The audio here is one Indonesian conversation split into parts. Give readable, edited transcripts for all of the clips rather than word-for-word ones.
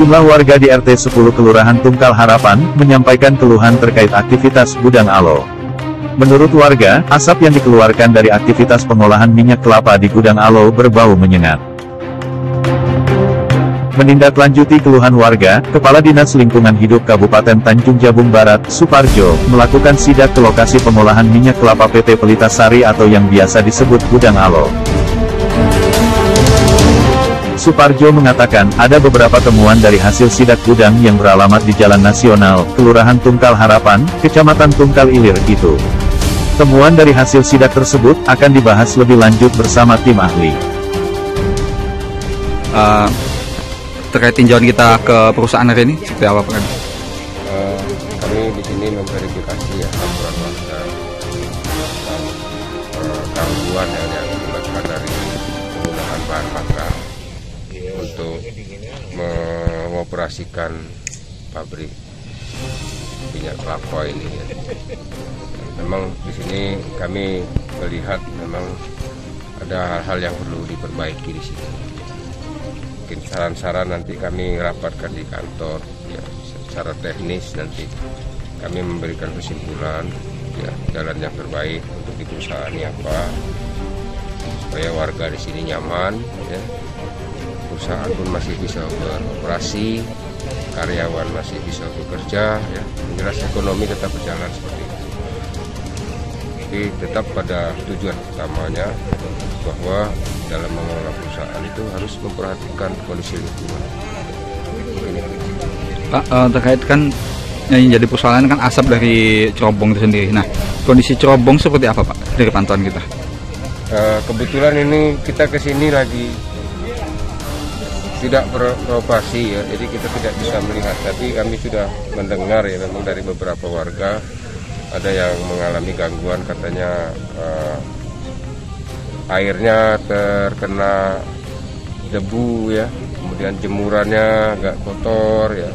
Sejumlah warga di RT 10 Kelurahan Tungkal Harapan, menyampaikan keluhan terkait aktivitas gudang Alo. Menurut warga, asap yang dikeluarkan dari aktivitas pengolahan minyak kelapa di gudang Alo berbau menyengat. Menindaklanjuti keluhan warga, Kepala Dinas Lingkungan Hidup Kabupaten Tanjung Jabung Barat, Suparjo, melakukan sidak ke lokasi pengolahan minyak kelapa PT Pelita Sari atau yang biasa disebut gudang Alo. Suparjo mengatakan, ada beberapa temuan dari hasil sidak gudang yang beralamat di Jalan Nasional, Kelurahan Tungkal Harapan, Kecamatan Tungkal Ilir, itu. Temuan dari hasil sidak tersebut, akan dibahas lebih lanjut bersama tim ahli. Terkait tinjauan kita ke perusahaan hari ini, seperti apa Pak? Kami di sini memverifikasi ya laporan warga gangguan yang diakibatkan dari penggunaan bahan bakar untuk mengoperasikan pabrik minyak kelapa ini. Memang di sini kami melihat memang ada hal-hal yang perlu diperbaiki di sini. Mungkin saran-saran nanti kami rapatkan di kantor ya, secara teknis nanti kami memberikan kesimpulan ya, jalan yang terbaik untuk di perusahaan ini apa supaya warga di sini nyaman ya. Perusahaan pun masih bisa beroperasi, karyawan masih bisa bekerja ya, jelas ekonomi tetap berjalan seperti itu. Tapi tetap pada tujuan utamanya bahwa dalam mengelola perusahaan itu harus memperhatikan kondisi lingkungan. Pak, terkait kan yang jadi persoalan kan asap dari cerobong itu sendiri. Nah, kondisi cerobong seperti apa Pak dari pantauan kita? Kebetulan ini kita kesini lagi tidak beroperasi ya, jadi kita tidak bisa melihat. Tapi kami sudah mendengar ya, memang dari beberapa warga ada yang mengalami gangguan, katanya airnya terkena debu ya, kemudian jemurannya agak kotor ya.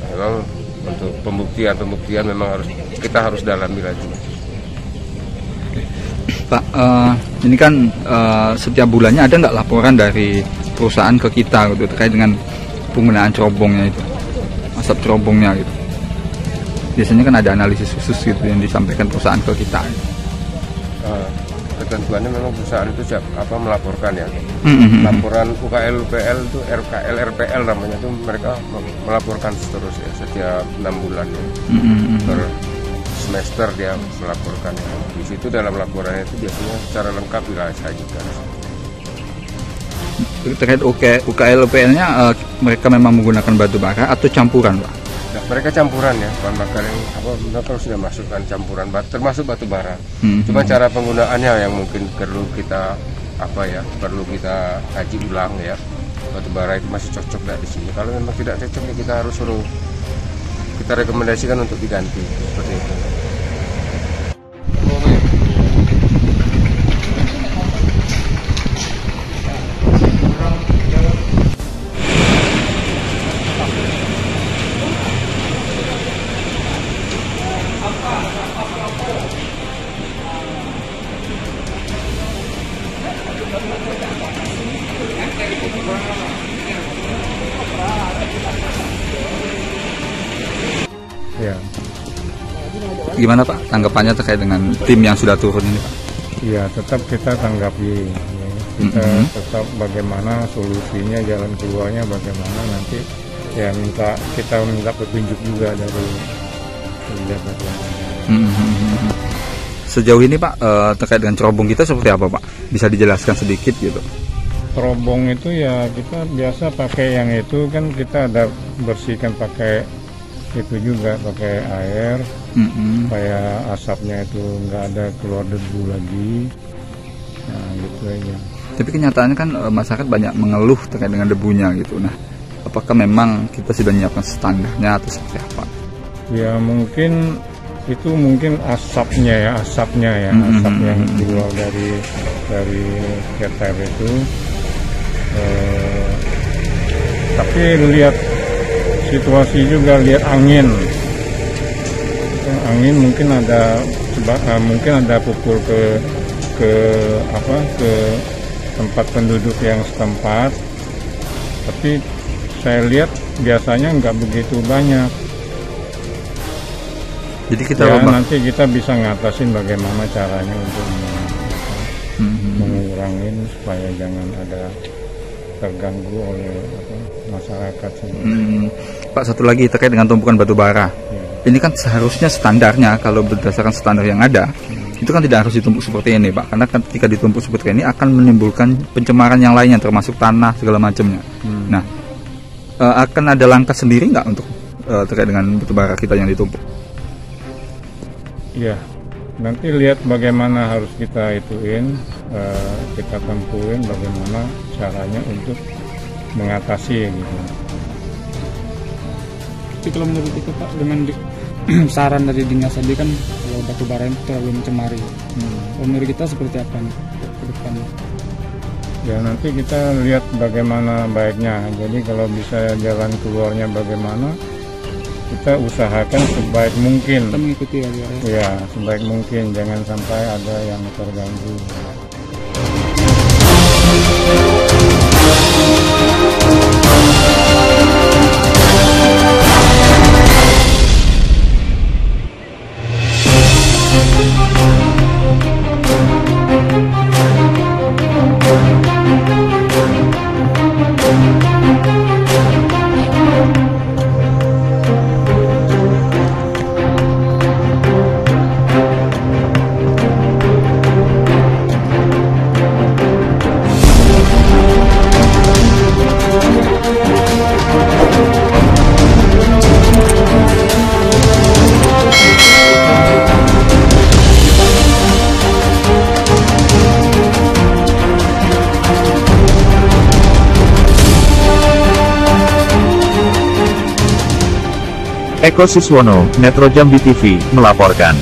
Memang untuk pembuktian memang kita harus dalami lagi. Pak, ini kan setiap bulannya ada nggak laporan dari perusahaan ke kita gitu terkait dengan penggunaan cerobongnya itu, asap cerobongnya gitu. Biasanya kan ada analisis khusus gitu yang disampaikan perusahaan ke kita. Ketentuannya memang perusahaan itu melaporkan ya. Laporan UKL UPL itu RKL RPL namanya itu, mereka melaporkan terus ya setiap 6 bulan ya. Per semester dia melaporkan ya. Di situ dalam laporannya itu biasanya secara lengkap disajikan. Terkait UKL UPL-nya mereka memang menggunakan batu bara atau campuran Pak? Nah, mereka campuran ya, bahan bakar yang mereka sudah masukkan campuran termasuk batu bara. Cuma cara penggunaannya yang mungkin perlu kita perlu kita kaji ulang ya. Batu bara itu masih cocok nggak di sini? Kalau memang tidak cocok ya kita harus kita rekomendasikan untuk diganti seperti itu. Ya. Gimana Pak tanggapannya terkait dengan tim yang sudah turun ini Pak? Ya, tetap kita tanggapi. Kita tetap bagaimana solusinya, jalan keluarnya bagaimana nanti ya kita minta petunjuk juga dari pejabat yang Sejauh ini Pak terkait dengan cerobong kita seperti apa Pak? Bisa dijelaskan sedikit gitu? Cerobong itu ya kita biasa pakai yang itu kan, kita ada bersihkan pakai itu juga, pakai air supaya asapnya itu nggak ada keluar debu lagi. Nah gitu aja. Tapi kenyataannya kan masyarakat banyak mengeluh terkait dengan debunya gitu. Nah, apakah memang kita sudah menyiapkan standarnya atau seperti apa? Ya mungkin itu asapnya asap yang keluar dari keter itu. Tapi lihat situasi juga, lihat angin mungkin ada pukul ke tempat penduduk yang setempat, tapi saya lihat biasanya nggak begitu banyak. Jadi kita ya, nanti kita bisa ngatasin bagaimana caranya untuk mengurangin supaya jangan ada terganggu oleh masyarakat. Pak, satu lagi terkait dengan tumpukan batu bara. Ini kan seharusnya standarnya, kalau berdasarkan standar yang ada, itu kan tidak harus ditumpuk seperti ini, Pak. Karena ketika ditumpuk seperti ini akan menimbulkan pencemaran yang lainnya, termasuk tanah segala macamnya. Nah, akan ada langkah sendiri nggak untuk terkait dengan batu bara kita yang ditumpuk? Iya, nanti lihat bagaimana harus kita ituin, kita tempuin bagaimana caranya untuk mengatasi gitu. Tapi kalau menurut itu Pak, dengan saran dari dinas tadi kan kalau batu bara itu terlalu mencemari. Kalau menurut kita seperti apa nih ke depannya? Ya nanti kita lihat bagaimana baiknya. Jadi kalau bisa jalan keluarnya bagaimana, kita usahakan sebaik mungkin. Kita mengikuti ya. Ya, sebaik mungkin, jangan sampai ada yang terganggu. Eko Siswono, Metro Jambi TV, melaporkan.